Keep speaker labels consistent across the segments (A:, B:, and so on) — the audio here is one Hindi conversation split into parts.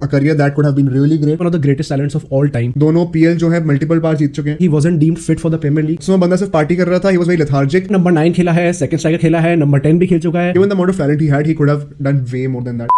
A: A career that could have been really great.
B: One of the greatest talents of all time.
A: दोनों PL जो है मल्टीपल बार जीत चुके हैं.
B: He wasn't deemed fit for the Premier League.
A: उसमें बंदा सिर्फ पार्टी कर रहा था. He was very lethargic.
B: Number 9 खेला है, सेकंड स्ट्राइकर खेला है, नंबर 10 भी खेल चुका है.
A: Given the amount of talent he had, he could have done way more than that.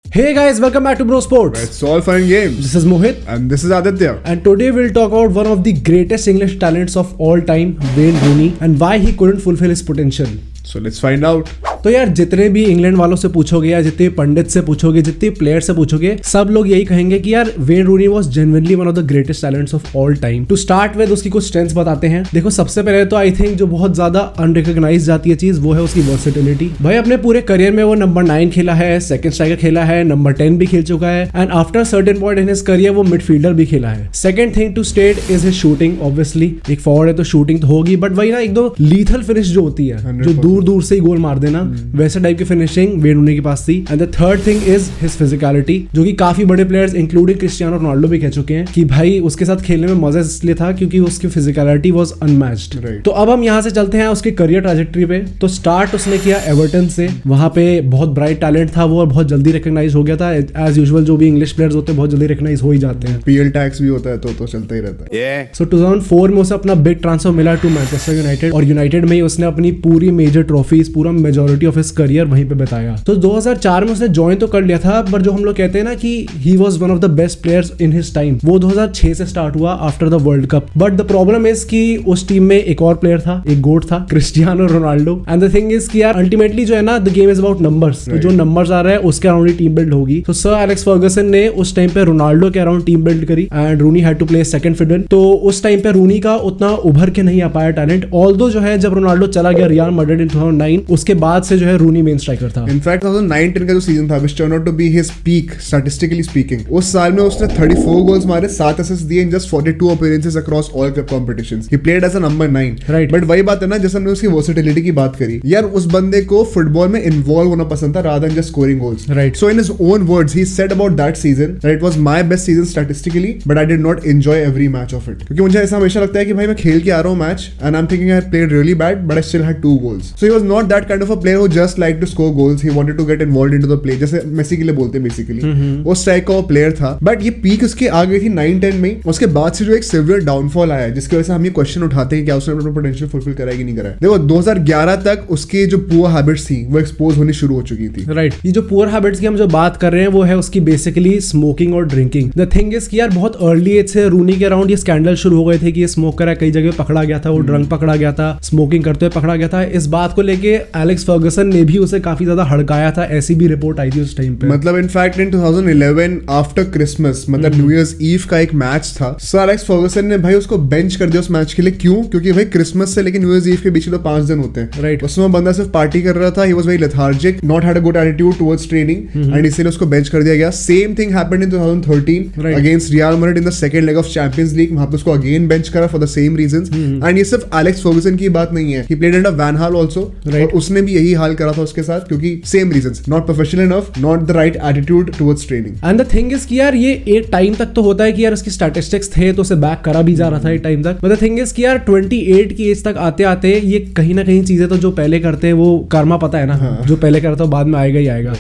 B: Hey guys, welcome back to Bro Sports.
A: It's all fun and games.
B: This is Mohit.
A: And this is Aditya.
B: And today we'll talk about one of the greatest English talents of all time, Wayne Rooney, and why he couldn't fulfill his potential.
A: So let's find out.
B: तो यार जितने भी इंग्लैंड वालों से पूछोगे या जितने पंडित से पूछोगे, जितने प्लेयर से पूछोगे, सब लोग यही कहेंगे कि यार Wayne Rooney was genuinely one of the greatest talents of all time. To start with उसकी कुछ स्ट्रेंथ्स बताते हैं. देखो सबसे पहले तो आई थिंक जो बहुत ज्यादा अनरिकॉग्नाइज जाती है चीज वो है उसकी वर्सेटिलिटी. भाई अपने पूरे करियर में वो नंबर 9 खेला है, सेकंड स्ट्राइकर खेला है, नंबर 10 भी खेल चुका है, and after certain point in his career वो मिडफील्डर भी खेला है. Second thing to state is his shooting. Obviously एक फॉरवर्ड है तो शूटिंग तो होगी, बट वही ना एकदम लीथल फिनिश जो होती है, जो दूर दूर से ही गोल मार देना, वैसे टाइप की फिनिशिंग वेन रूनी के पास थी. And the third thing is his physicality, जो कि काफी बड़े प्लेयर्स इंक्लूडिंग क्रिस्टियानो रोनाल्डो भी कह चुके हैं कि भाई उसके साथ खेलने में मजा इसलिए था क्योंकि उसकी फिजिकलिटी वाज अनमैच्ड. तो अब हम यहाँ से चलते हैं उसके करियर ट्रैजेक्टरी पे. तो स्टार्ट उसने किया एवर्टन से. वहां पे बहुत ब्राइट टैलेंट था वो और बहुत जल्दी रिकॉग्नाइज हो गया था. एज यूजुअल जो भी इंग्लिश प्लेयर्स होते हैं बहुत जल्दी रिकॉग्नाइज हो ही जाते हैं.
A: PL टैक्स भी होता है तो चलता ही रहता है.
B: सो 2004 में उसे अपना बिग ट्रांसफर मिला टू मैनचेस्टर यूनाइटेड, और यूनाइटेड में ही उसने अपनी पूरी मेजर ट्रॉफीज, पूरा मेजॉरिटी ऑफ हिज करियर वहीं पे बताया. तो 2004 में उसने ज्वाइन तो कर लिया था, पर जो हम लोग कहते हैं ना कि he was one of the best players in his time, वो 2006 से स्टार्ट हुआ after the world cup. But the problem is कि उस टीम में एक और प्लेयर था, एक गोट था, Cristiano Ronaldo. And the thing is कि यार अल्टीमेटली जो है ना, the game is about numbers. तो जो नंबर्स आ रहा है उसके अराउंड ही टीम बिल्ड होगी. तो सर एलेक्स फर्गसन ने उस टाइम पे रोनाल्डो के अराउंड टीम बिल्ड करी and Rooney had to play second fiddle. तो उस टाइम पे रूनी का उतना उभर के नहीं आ पाया टैलेंट. ऑल्दो जो है जब रोनाल्डो चला गया रियल मैड्रिड इन 2009, उसके बाद से जो है रूनी मेन स्ट्राइकर था.
A: इनफैक्ट 2009-10 का जो सीजन था, which turned out to be his peak statistically speaking, उस साल में उसने 34 गोल्स मारे, 7 असिस्ट दिए in just 42 appearances across all club competitions. He played as a number 9.
B: Right.
A: But वही बात है ना, जैसे हमने उसकी वर्सेटिलिटी की बात करी, यार उस बंदे को फुटबॉल में इन्वॉल्व होना पसंद था rather than just scoring goals.
B: Right.
A: So in his own words, he said about that season that it was my best season statistically, but I did not enjoy every match of it. क्योंकि मुझे ऐसा हमेशा लगता है कि भाई मैं खेल के आ रहा हूँ match and I'm thinking I had played really bad, but I still had 2 goals. So he was not that kind of a player who just liked to score goals. He wanted to get involved into the play, जैसे मेसी के लिए बोलते हैं बेसिकली. उस टाइप का वो प्लेयर था. बट ये पीक उसके आ गई थी 9-10 में. उसके बाद से जो एक सिवियर डाउनफॉल आया, जिसकी वजह से हम ये क्वेश्चन उठाते हैं कि क्या उसने अपना पोटेंशियल फुलफिल करा है कि नहीं करा है. देखो 2011 तक उसकी जो पुअर हैबिट्स थी वो एक्सपोज होनी शुरू हो चुकी थी.
B: राइट. ये जो पुअर हैबिट्स की हम जो बात कर रहे हैं वो है उसकी बेसिकली स्मोकिंग और ड्रिंकिंग. द थिंग इज कि यार बहुत अर्ली एज से रूनी के अराउंड ये स्कैंडल शुरू हो गए थे कि ये स्मोक करा, कई जगह पकड़ा गया था, वो ड्रंक पकड़ा गया था, स्मोकिंग करते हुए पकड़ा गया था. इस बात को लेके एलेक्स फर्गसन ने भी उसे काफी ज्यादा हड़काया था. ऐसी भी रिपोर्ट आई थी उस टाइम पे.
A: मतलब इनफैक्ट इन 2011 आफ्टर क्रिसमस, मतलब न्यू ईयर्स ईव का एक मैच था. सर एलेक्स फर्गसन ने भाई उसको बेंच कर दिया उस मैच के लिए. क्यों? क्योंकि भाई क्रिसमस से लेकर न्यू ईयर्स ईव के बीच में तो 5 दिन होते हैं.
B: राइट.
A: उसमें बंदा सिर्फ पार्टी कर रहा था. He was very lethargic, not had a good attitude towards training, and इसीलिए उसको बेंच कर दिया गया. Same thing happened in 2013 against Real Madrid in the second leg of Champions League. वहां पे उसको अगेन बेंच करा for the same reasons. And ये सिर्फ एलेक्स फर्गसन की बात नहीं है. He played under van Gaal also, और उसने भी यही हाल करा था उसके साथ, क्योंकि same reasons, not professional enough, not the right attitude towards training.
B: And the thing is कि यार ये एक टाइम तक तो होता है कि यार उसकी स्टैटिस्टिक्स थे तो उसे बैक करा भी जा रहा था एक टाइम तक. बट द थिंग इज कि यार 28 की एज तक आते आते ये कहीं ना कहीं चीजें तो जो पहले करते हैं वो कर्मा पता है ना, जो पहले करता है बाद में आएगा ही आएगा.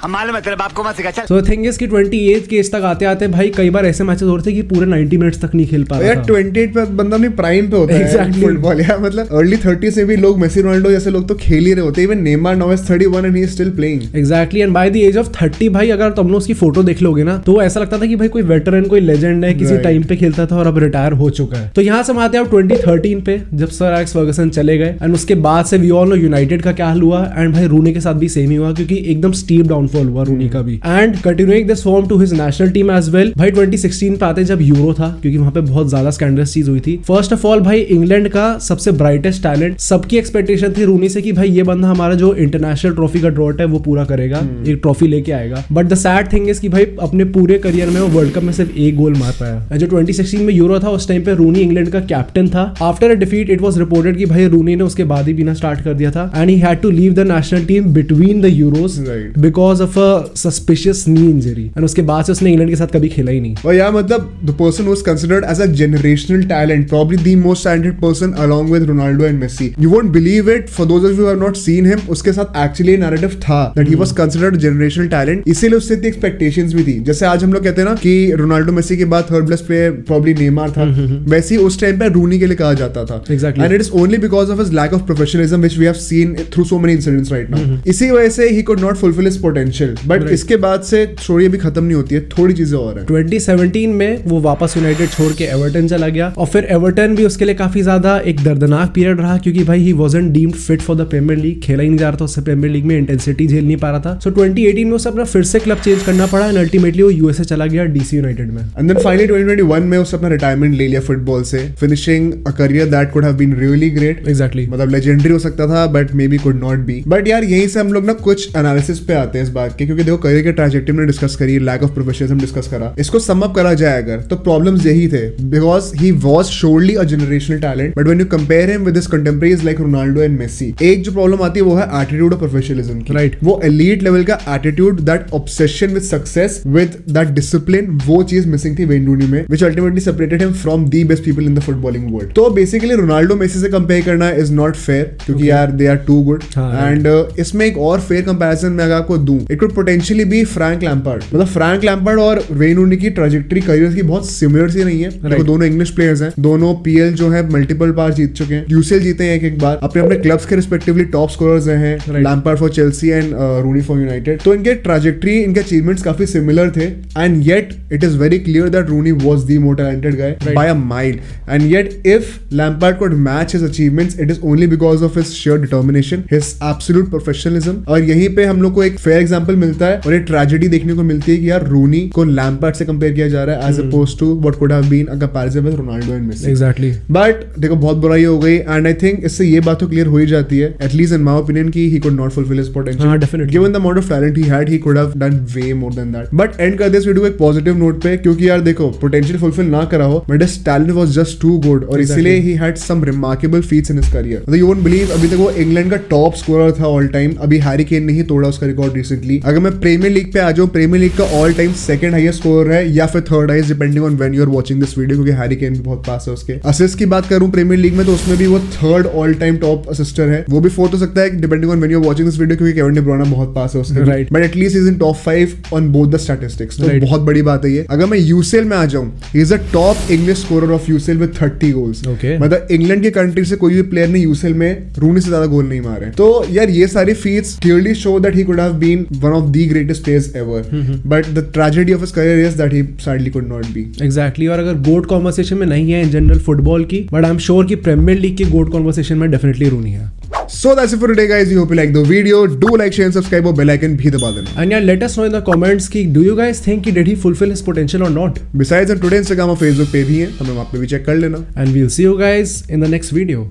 B: सो द थिंग इज कि 28 की एज तक आते आते भाई कई बार ऐसे मैचेस होते हैं कि पूरे 90 मिनट्स तक नहीं खेल पा रहा.
A: यार 28 पे बंदा अपनी प्राइम पे होता है फुटबॉल. यार मतलब अर्ली 30 से भी लोग, मेसी रोनाल्डो जैसे लोग तो खेल ही रहे होते हैं. Even Neymar now is 31 and he is still playing. Exactly.
B: And by the age of 30 भाई अगर तुम लोग उसकी फोटो देख लोगे ना तो ऐसा लगता था कि भाई कोई वेटरन, कोई लेजेंड है, किसी टाइम पे खेलता था और अब रिटायर हो चुका है. तो यहाँ से हम आते हैं 2013 पे, जब सर एलेक्स फर्गसन चले गए. एंड उसके बाद से वी ऑल नो यूनाइटेड का क्या हाल हुआ. एंड भाई रूनी के साथ भी सेम ही हुआ, क्योंकि एकदम स्टीप डाउनफॉल हुआ रूनी का भी. And continuing this form to his national team as well. भाई 2016 पे आते जब यूरो था, क्योंकि वहां पे बहुत ज्यादा स्कैंडलस चीज हुई थी. फर्स्ट ऑफ ऑल भाई इंग्लैंड का सबसे ब्राइटेस्ट टैलेंट, सबकी एक्सपेक्टेशन थी रूनी से कि भाई ये बंदा हमारा जो इंटरनेशनल ट्रॉफी का ड्रॉट है वो पूरा करेगा, एक ट्रॉफी लेके आएगा। But the sad thing is कि भाई अपने पूरे करियर में वो वर्ल्ड कप में सिर्फ एक गोल मार पाया। जो 2016 में यूरो था उस टाइम पे रूनी इंग्लैंड का कैप्टन था। After a defeat it was reported कि भाई रूनी ने उसके बाद ही पीना स्टार्ट कर दिया था and he had to leave the national team between the Euros
A: Right.
B: Because of a suspicious knee injury and उसके बाद से उसने इंग्लैंड के साथ कभी खेला ही नहीं।
A: और यार मतलब the person was considered as a generational talent, probably the most talented person along with Ronaldo and Messi. You won't believe it, for those of you who have not seen him, उसके साथ actually narrative था that he was considered a generational talent, इसीलिए उससे इतनी expectations भी थी। जैसे आज हम लोग कहते हैं ना कि रोनाल्डो मेसी के बाद third best player probably Neymar था, वैसे ही उस टाइम पे रूनी के लिए कहा जाता था।
B: Exactly.
A: And it is only because of his lack of professionalism which we have seen through so many incidents right now. इसी वजह से he could not fulfill his potential. But
B: Right.
A: इसके बाद से स्टोरी अभी खत्म नहीं होती है, थोड़ी चीजें और हैं।
B: 2017 में वो वापस यूनाइटेड छोड़ के एवर्टन चला गया और फिर एवर्टन भी उसके लिए काफी ज्यादा एक दर्दनाक पीरियड रहा क्योंकि भाई he wasn't deemed fit for the Premier League, खेला ही नहीं जा रहा था उससे प्रीमियर लीग में, इंटेंसिटी झेल नहीं पा रहा था। सो 2018 में उसे अपना फिर से क्लब चेंज करना पड़ा एंड अल्टीमेटली वो यूएसए चला गया डीसी यूनाइटेड में।
A: And then finally 2021 में उसने अपना रिटायरमेंट ले लिया फुटबॉल से, finishing a career that could have been really great.
B: Exactly,
A: मतलब लेजेंडरी हो सकता था but maybe could not be. But यार यहीं से हम लोग ना कुछ एनालिसिस पे आते हैं इस बात के, क्योंकि देखो करियर के ट्रैजेक्टरी में डिस्कस करी, लैक ऑफ प्रोफेशनलिज्म डिस्कस करा, इसको सम अप करा जाए अगर तो प्रॉब्लम्स यही थे because he was surely a generational talent but when you compare him with his contemporaries like Ronaldo and Messi, एक जो प्रॉब्लम आती है वो है एटीट्यूड ऑफ प्रोफेशनलिज्म की।
B: Right.
A: वो एलीट लेवल का attitude, that obsession with success, with that discipline, वो चीज मिसिंग थी वेन रूनी में, which ultimately separated him from the best people in the footballing world. तो बेसिकली रोनाल्डो मेसी से कंपेयर करना इज नॉट फेयर क्योंकि यार they are too good. And इसमें एक और फेयर कंपैरिजन मैं अगर आपको दूं, it could potentially be Frank Lampard. मतलब फ्रैंक लैम्पार्ड और वेन रूनी की ट्रैजेक्टरी करियर की बहुत सिमिलर सी नहीं है। देखो दोनों इंग्लिश प्लेयर्स हैं, दोनों पीएल जो है मल्टीपल बार जीत चुके हैं, यूसीएल जीते हैं एक बार, अपने अपने क्लब्स के रिस्पेक्टिवली टॉप स्कोरर्स हैं, Lampard for Chelsea and Rooney for United. तो इनके ट्रैजेक्टरी, इनके अचीवमेंट्स काफी सिमिलर थे and yet it is very clear that Rooney was the more talented guy by a mile, and yet if Lampard could match his achievements it is only because of his sheer determination, his absolute professionalism। और यहीं पे हम लोग को एक fair example मिलता है और एक tragedy देखने को मिलती है कि यार रूनी को लैम्पार्ड से कंपेयर किया जा रहा है as opposed to what could have been a comparison with Ronaldo and Messi।
B: Exactly,
A: but देखो बहुत बुराई हो गई एंड आई थिंक इससे ये बात तो क्लियर हो ही जाती है एटलीस्ट इन माय ओपिनियन कि he could not fulfill his potential।
B: हाँ, definitely।
A: Given the amount of talent he had he could have done way more than that। But end कर दिस वीडियो एक पॉजिटिव नोट पे, क्योंकि यार देखो पोटेंशियल फुलफिल ना करा हो but his talent was just too good और इसीलिए he had some remarkable feats in his career. मतलब यू वोंट बिलीव अभी तक वो इंग्लैंड का टॉप स्कोरर था ऑल टाइम, अभी हैरी केन ने ही तोड़ा उसका रिकॉर्ड रिसेंटली। अगर मैं प्रीमियर लीग पे आ जाऊं, प्रीमियर लीग का all time second highest scorer है या फिर third highest depending on when you are watching this video, क्योंकि हैरी केन भी बहुत पास है उसके। असिस्ट की बात करूं प्रीमियर लीग में तो उसमें भी वो third all time top assister है, वो भी फोर्थ हो सकता है depending on when you are watching this video, क्योंकि केविन डी ब्रुयने बहुत पास है उसके।
B: Right.
A: But at least is in top 5 on both the statistics, तो बहुत बड़ी बात है ये। अगर मैं यूसीएल में आ जाऊं, he is a top English scorer of UCL with 30 goals.
B: Okay.
A: मतलब इंग्लैंड के कंट्री से कोई भी प्लेयर ने यूसीएल में रूनी से ज्यादा गोल नहीं मारे। तो यार ये सारी feats clearly show that he could have been one of the greatest players ever, but the tragedy of his career is that he sadly could not be.
B: Exactly. और अगर गोट कॉन्वर्सेशन में नहीं है इन जनरल फुटबॉल की, बट आई एम श्योर कि प्रीमियर लीग की गोट कॉन्वर्सेशन में डेफिनेटली रूनी है।
A: So that's it for today guys, we hope you like the video, do like, share and subscribe और bell icon भी दबा देना।
B: And yeah, let us know in the comments कि do you guys think कि did he fulfill his potential or not?
A: Besides हम today Instagram और Facebook पे भी हैं, हमें वहाँ पे भी चेक कर लेना।
B: And we'll see you guys in the next video.